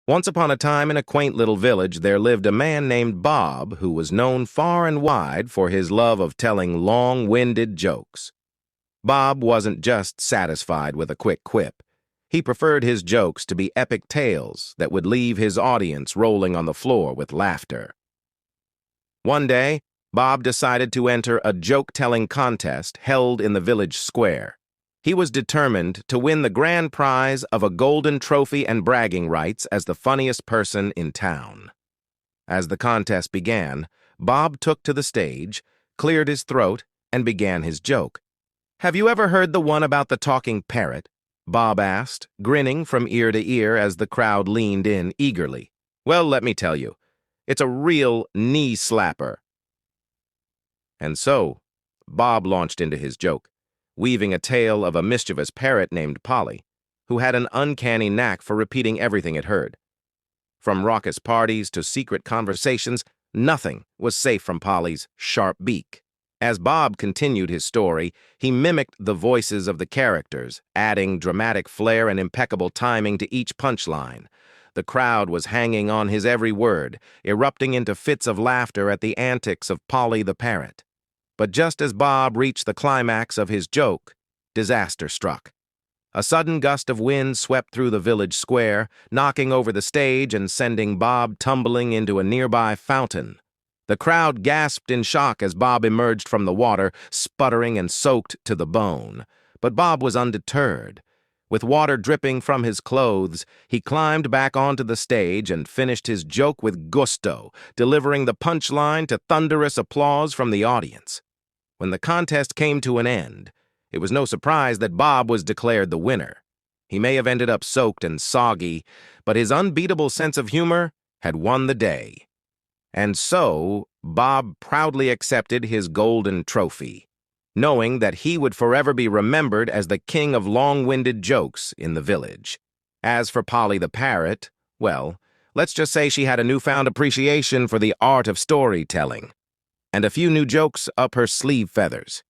Once upon a time in a quaint little village there lived a man named Bob who was known far and wide for his love of telling long-winded jokes. Bob wasn't just satisfied with a quick quip. He preferred his jokes to be epic tales that would leave his audience rolling on the floor with laughter. One day, Bob decided to enter a joke-telling contest held in the village square. He was determined to win the grand prize of a golden trophy and bragging rights as the funniest person in town. As the contest began, Bob took to the stage, cleared his throat, and began his joke. "Have you ever heard the one about the talking parrot?" Bob asked, grinning from ear to ear as the crowd leaned in eagerly. "Well, let me tell you, it's a real knee-slapper." And so, Bob launched into his joke, weaving a tale of a mischievous parrot named Polly, who had an uncanny knack for repeating everything it heard. From raucous parties to secret conversations, nothing was safe from Polly's sharp beak. As Bob continued his story, he mimicked the voices of the characters, adding dramatic flair and impeccable timing to each punchline. The crowd was hanging on his every word, erupting into fits of laughter at the antics of Polly the parrot. But just as Bob reached the climax of his joke, disaster struck. A sudden gust of wind swept through the village square, knocking over the stage and sending Bob tumbling into a nearby fountain. The crowd gasped in shock as Bob emerged from the water, sputtering and soaked to the bone. But Bob was undeterred. With water dripping from his clothes, he climbed back onto the stage and finished his joke with gusto, delivering the punchline to thunderous applause from the audience. When the contest came to an end, it was no surprise that Bob was declared the winner. He may have ended up soaked and soggy, but his unbeatable sense of humor had won the day. And so, Bob proudly accepted his golden trophy, knowing that he would forever be remembered as the king of long-winded jokes in the village. As for Polly the parrot, well, let's just say she had a newfound appreciation for the art of storytelling, and a few new jokes up her sleeve feathers.